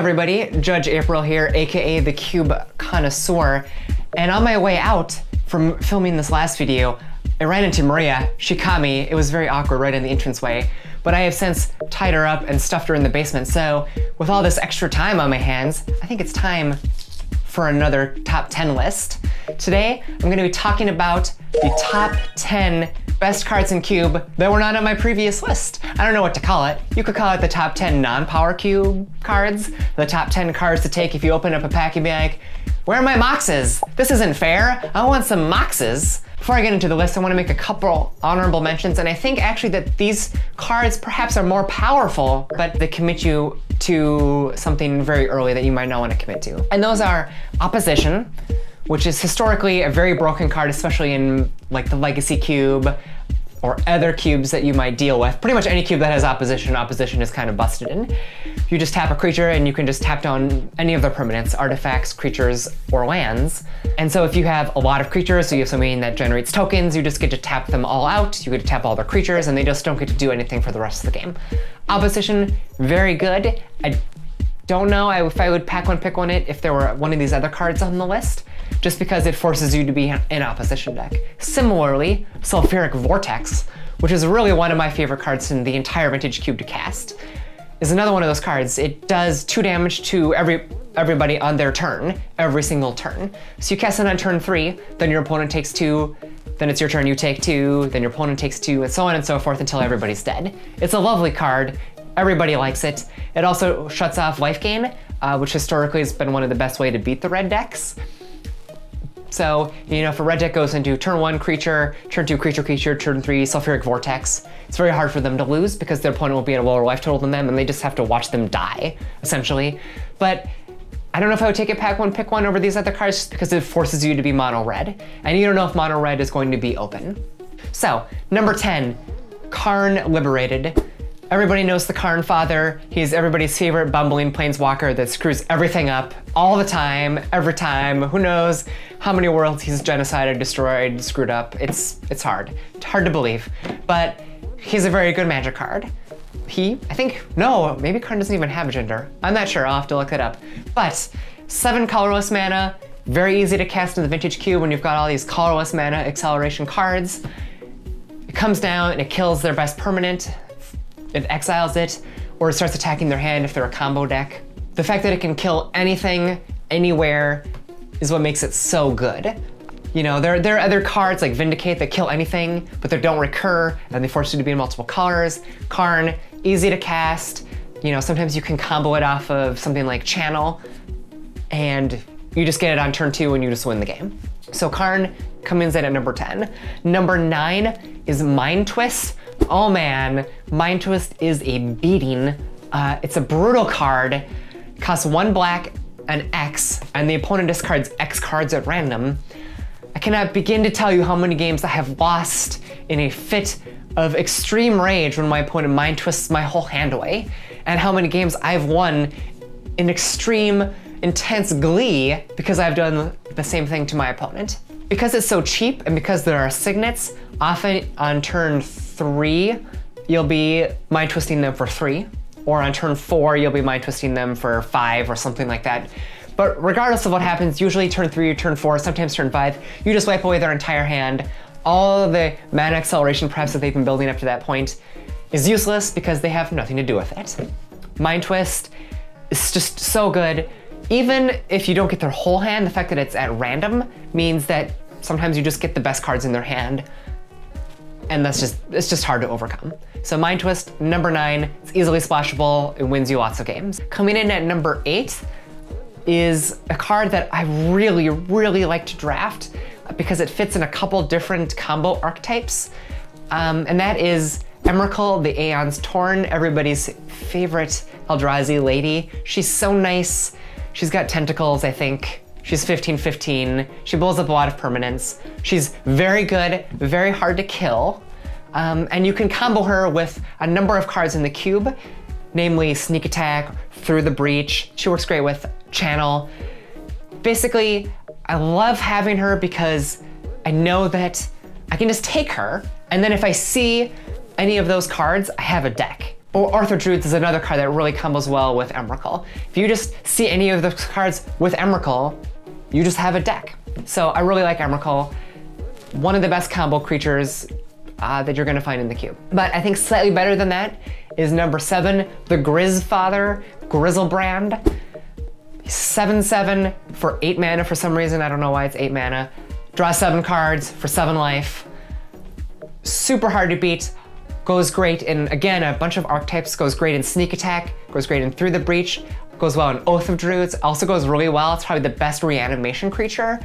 everybody, Judge April here, aka the Cube Connoisseur, and on my way out from filming this last video, I ran into Maria. She caught me. It was very awkward right in the entranceway, but I have since tied her up and stuffed her in the basement. So with all this extra time on my hands, I think it's time for another top 10 list. Today, I'm going to be talking about the top 10 best cards in Cube that were not on my previous list. I don't know what to call it. You could call it the top 10 non-power Cube cards, the top 10 cards to take if you open up a pack and be like, where are my moxes? This isn't fair. I want some moxes. Before I get into the list, I want to make a couple honorable mentions, and I think actually that these cards perhaps are more powerful, but they commit you to something very early that you might not want to commit to. And those are Opposition, which is historically a very broken card, especially in like the Legacy Cube or other cubes that you might deal with. Pretty much any cube that has opposition is kind of busted in. You just tap a creature and you can just tap down any of their permanents, artifacts, creatures, or lands. And so if you have a lot of creatures, so you have something that generates tokens, you just get to tap them all out, you get to tap all their creatures, and they just don't get to do anything for the rest of the game. Opposition, very good. I don't know if I would pack one, pick one it if there were one of these other cards on the list, just because it forces you to be in opposition deck. Similarly, Sulfuric Vortex, which is really one of my favorite cards in the entire Vintage Cube to cast, is another one of those cards. It does 2 damage to everybody on their turn, every single turn. So you cast it on turn 3, then your opponent takes 2, then it's your turn, you take 2, then your opponent takes 2, and so on and so forth until everybody's dead. It's a lovely card. Everybody likes it. It also shuts off life gain, which historically has been one of the best way to beat the red decks. So, you know, if a red deck goes into turn 1 creature, turn 2 creature, turn 3 Sulfuric Vortex, it's very hard for them to lose because their opponent will be at a lower life total than them and they just have to watch them die, essentially. But I don't know if I would take a pack one, pick one over these other cards just because it forces you to be mono red. And you don't know if mono red is going to be open. So, number 10, Carn Liberated. Everybody knows the Carn father. He's everybody's favorite bumbling planeswalker that screws everything up all the time, every time. Who knows how many worlds he's genocided, destroyed, screwed up. It's hard. It's hard to believe. But he's a very good Magic card. Maybe Carn doesn't even have a gender. I'm not sure, I'll have to look it up. But 7 colorless mana, very easy to cast in the Vintage Cube when you've got all these colorless mana acceleration cards. It comes down and it kills their best permanent. It exiles it, or it starts attacking their hand if they're a combo deck. The fact that it can kill anything, anywhere, is what makes it so good. You know, there are other cards like Vindicate that kill anything, but they don't recur, and they force you to be in multiple colors. Carn, easy to cast. You know, sometimes you can combo it off of something like Channel, and you just get it on turn 2 and you just win the game. So Carn comes in at number 10. Number 9 is Mind Twist. Oh man, Mind Twist is a beating. It's a brutal card. Costs 1 black and X, and the opponent discards X cards at random. I cannot begin to tell you how many games I have lost in a fit of extreme rage when my opponent Mind Twists my whole hand away, and how many games I've won in extreme, intense glee because I've done the same thing to my opponent. Because it's so cheap and because there are signets, often on turn 3, you'll be Mind Twisting them for 3, or on turn 4, you'll be Mind Twisting them for 5 or something like that. But regardless of what happens, usually turn 3 or turn 4, sometimes turn 5, you just wipe away their entire hand. All of the mana acceleration preps that they've been building up to that point is useless because they have nothing to do with it. Mind Twist is just so good. Even if you don't get their whole hand, the fact that it's at random means that sometimes you just get the best cards in their hand, and it's just hard to overcome. So Mind Twist, number 9, it's easily splashable, it wins you lots of games. Coming in at number 8 is a card that I really, really like to draft because it fits in a couple different combo archetypes, and that is Emrakul, the Aeons Torn, everybody's favorite Eldrazi lady. She's so nice. She's got tentacles, I think. She's 15/15. She blows up a lot of permanents. She's very good, very hard to kill. And you can combo her with a number of cards in the cube, namely Sneak Attack, Through the Breach. She works great with Channel. Basically, I love having her because I know that I can just take her, and then if I see any of those cards, I have a deck. Or Arthur Druids is another card that really combos well with Emrakul. If you just see any of those cards with Emrakul, you just have a deck. So I really like Emrakul. One of the best combo creatures that you're gonna find in the cube. But I think slightly better than that is number 7, the Grizzfather, Grizzle Brand. 7/7 for 8 mana for some reason. I don't know why it's 8 mana. Draw 7 cards for 7 life. Super hard to beat. Goes great in, again, a bunch of archetypes. Goes great in Sneak Attack. Goes great in Through the Breach. Goes well in Oath of Druids. Also goes really well. It's probably the best reanimation creature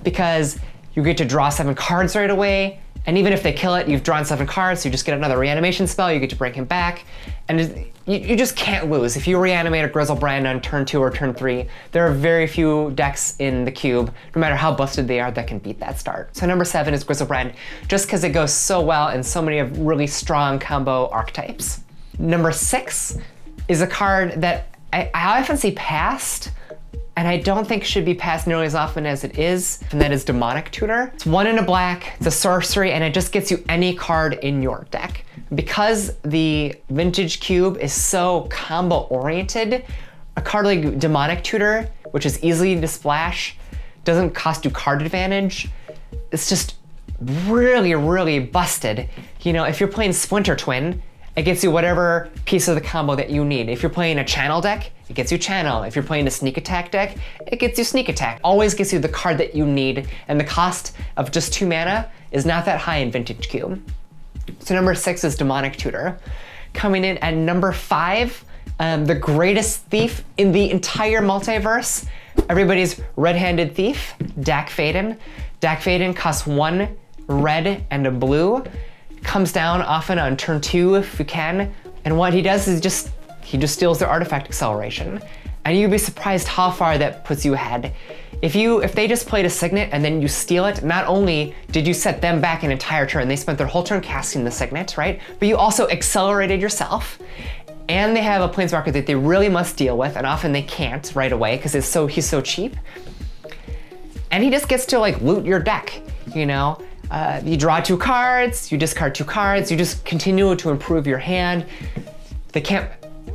because you get to draw 7 cards right away. And even if they kill it, you've drawn 7 cards, so you just get another reanimation spell, you get to bring him back. And you just can't lose. If you reanimate a Grizzle Brandon on turn 2 or turn 3, there are very few decks in the cube, no matter how busted they are, that can beat that start. So number 7 is Grizzle Brandon, just because it goes so well in so many of really strong combo archetypes. Number 6 is a card that I often see passed, and I don't think should be passed nearly as often as it is, and that is Demonic Tutor. It's 1 and a black, it's a sorcery, and it just gets you any card in your deck. Because the Vintage Cube is so combo-oriented, a card like Demonic Tutor, which is easy to splash, doesn't cost you card advantage, it's just really, really busted. You know, if you're playing Splinter Twin, it gets you whatever piece of the combo that you need. If you're playing a Channel deck, it gets you Channel. If you're playing a Sneak Attack deck, it gets you Sneak Attack. Always gets you the card that you need, and the cost of just 2 mana is not that high in Vintage Cube. So number 6 is Demonic Tutor. Coming in at number 5, the greatest thief in the entire multiverse, everybody's red-handed thief, Dak Faden. Dak Faden costs 1 red and a blue. Comes down often on turn 2 if you can, and what he does is he just steals their artifact acceleration. And you'd be surprised how far that puts you ahead. If they just played a Signet and then you steal it, not only did you set them back an entire turn, they spent their whole turn casting the Signet, right? But you also accelerated yourself, and they have a Planeswalker that they really must deal with, and often they can't right away because he's so cheap. And he just gets to like loot your deck, you know? You draw 2 cards, you discard 2 cards, you just continue to improve your hand. They can't,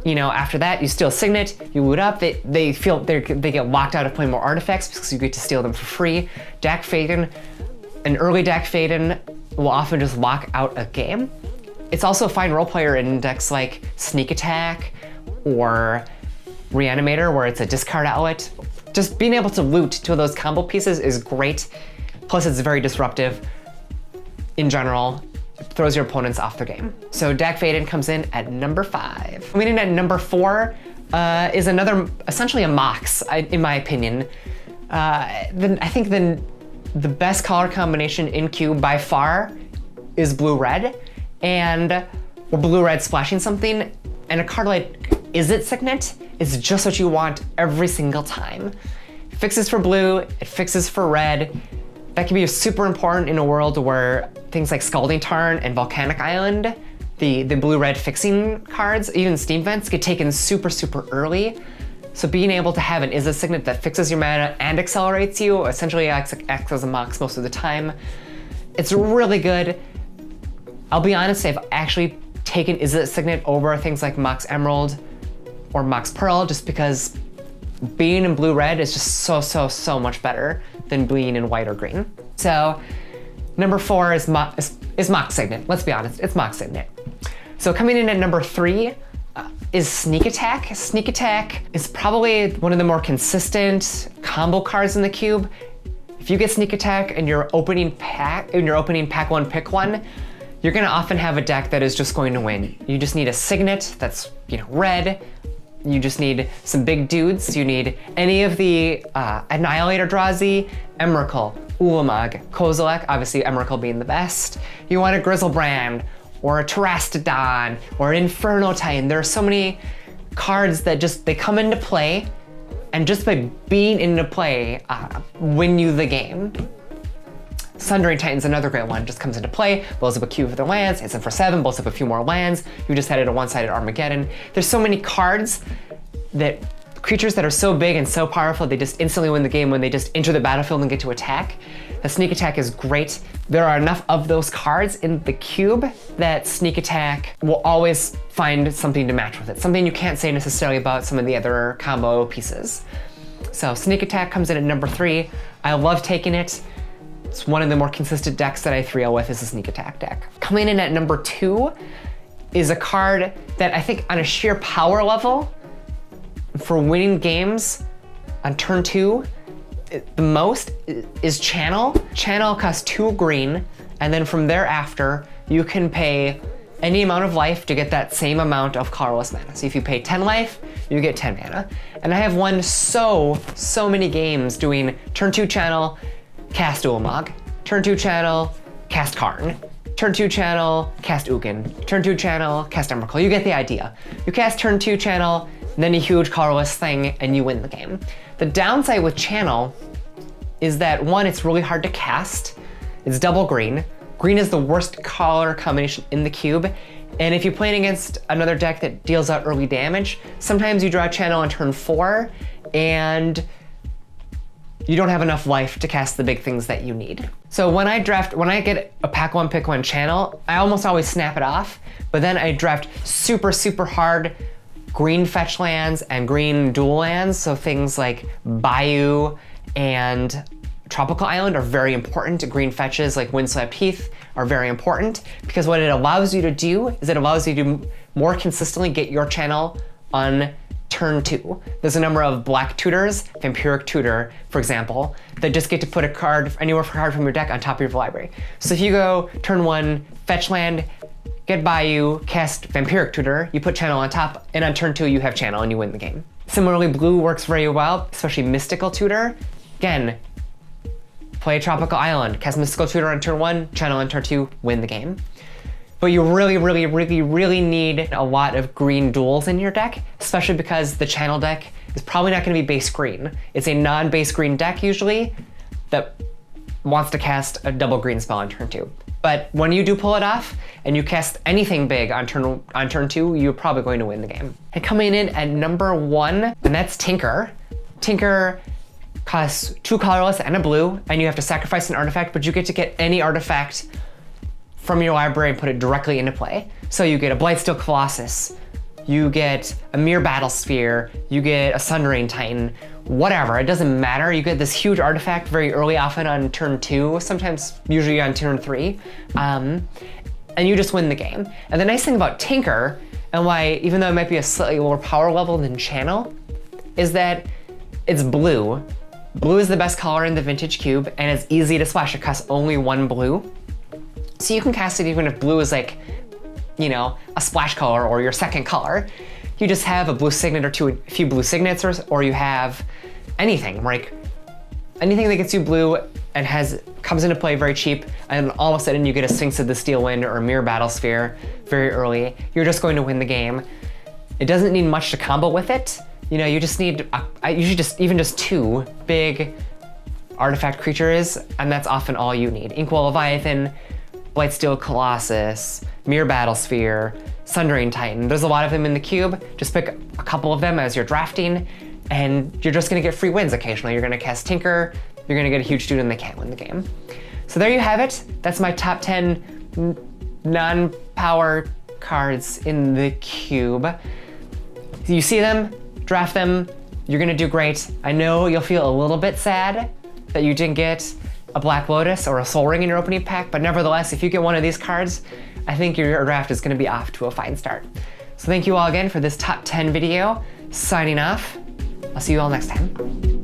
you know, after that you steal Signet, you loot up, they get locked out of playing more artifacts because you get to steal them for free. Dak Faden, an early Dak Faden will often just lock out a game. It's also a fine role player in decks like Sneak Attack or Reanimator, where it's a discard outlet. Just being able to loot 2 of those combo pieces is great. Plus it's very disruptive. In general, it throws your opponents off their game. So Dak Faden comes in at number 5. Coming in at number 4 is another, essentially a Mox, in my opinion. I think the best color combination in Cube by far is blue-red, or blue-red splashing something, and a card like Is It Signet is just what you want every single time. It fixes for blue, it fixes for red. That can be super important in a world where things like Scalding Tarn and Volcanic Island, the blue-red fixing cards, even Steam Vents, get taken super, super early. So being able to have an Is It Signet that fixes your mana and accelerates you, essentially acts as a Mox most of the time, it's really good. I'll be honest, I've actually taken Is It Signet over things like Mox Emerald or Mox Pearl, just because being in blue-red is just so much better than being in white or green. So number 4 is Mox Signet. Let's be honest, it's Mox Signet. So coming in at number 3 is Sneak Attack. Sneak Attack is probably one of the more consistent combo cards in the cube. If you get Sneak Attack in your opening pack 1, pick 1, you're gonna often have a deck that is just going to win. You just need a Signet that's, you know, red. You just need some big dudes. You need any of the Annihilator Drazi, Emrakul, Ulamog, Kozilek, obviously Emrakul being the best. You want a Grizzle Brand, or a Terastodon, or Inferno Titan. There are so many cards that they come into play, and just by being into play, win you the game. Sundering Titan's another great one, just comes into play, blows up a cube for their lands, hits them for 7, blows up a few more lands, you just had it a one-sided Armageddon. There's so many cards that creatures that are so big and so powerful they just instantly win the game when they just enter the battlefield and get to attack. The sneak attack is great. There are enough of those cards in the cube that sneak attack will always find something to match with it. Something you can't say necessarily about some of the other combo pieces. So sneak attack comes in at number 3. I love taking it. It's one of the more consistent decks that I 3-0 with is a sneak attack deck. Coming in at number 2 is a card that I think on a sheer power level for winning games on turn 2, the most is Channel. Channel costs 2 green, and then from thereafter, you can pay any amount of life to get that same amount of colorless mana. So if you pay 10 life, you get 10 mana. And I have won so many games doing turn 2 Channel, cast Ulamog, turn 2 Channel, cast Carn, turn 2 Channel, cast Ugin, turn 2 Channel, cast Emrakul. You get the idea. You cast turn 2 Channel, then a huge colorless thing, and you win the game. The downside with Channel is that 1, it's really hard to cast. It's double green. Green is the worst color combination in the cube, and if you're playing against another deck that deals out early damage, sometimes you draw Channel on turn 4, and you don't have enough life to cast the big things that you need. So when I get a pack 1, pick 1 Channel, I almost always snap it off, but then I draft super hard green fetch lands and green dual lands, so things like Bayou and Tropical Island are very important. Green fetches like Windswept Heath are very important because what it allows you to do is it allows you to more consistently get your Channel on turn 2. There's a number of black tutors, Vampiric Tutor, for example, that just get to put a card, anywhere for a card from your deck on top of your library. So if you go turn 1, fetch land, get Bayou, cast Vampiric Tutor, you put Channel on top, and on turn 2 you have Channel and you win the game. Similarly, blue works very well, especially Mystical Tutor. Again, play Tropical Island, cast Mystical Tutor on turn 1, Channel on turn 2, win the game. But you really need a lot of green duals in your deck, especially because the Channel deck is probably not going to be base green. It's a non-base green deck usually that wants to cast a double green spell on turn 2. But when you do pull it off and you cast anything big on turn 2, you're probably going to win the game. And coming in at number 1, and that's Tinker. Tinker costs 2 colorless and a blue, and you have to sacrifice an artifact, but you get to get any artifact from your library and put it directly into play. So you get a Blightsteel Colossus, you get a Mere Battlesphere, you get a Sundering Titan, whatever, it doesn't matter. You get this huge artifact very early, often on turn 2, sometimes usually on turn 3, and you just win the game. And the nice thing about Tinker, and why, even though it might be a slightly lower power level than Channel, is that it's blue. Blue is the best color in the Vintage Cube, and it's easy to splash. It costs only 1 blue. So you can cast it even if blue is like, you know, a splash color or your second color. You just have a blue signet or a few blue signets, or you have anything, like anything that gets you blue and comes into play very cheap, and all of a sudden you get a Sphinx of the Steel Wind or a Mere Battlesphere very early. You're just going to win the game. It doesn't need much to combo with it. You know, you just need even just 2 big artifact creatures, and that's often all you need. Inkwell Leviathan, Blightsteel Colossus, Mere Battlesphere, Sundering Titan. There's a lot of them in the cube. Just pick a couple of them as you're drafting, and you're just gonna get free wins occasionally. You're gonna cast Tinker, you're gonna get a huge dude, and they can't win the game. So there you have it. That's my top 10 non-power cards in the cube. You see them, draft them, you're gonna do great. I know you'll feel a little bit sad that you didn't get a Black Lotus or a Soul Ring in your opening pack, but nevertheless, if you get one of these cards, I think your draft is gonna be off to a fine start. So thank you all again for this top 10 video. Signing off. I'll see you all next time.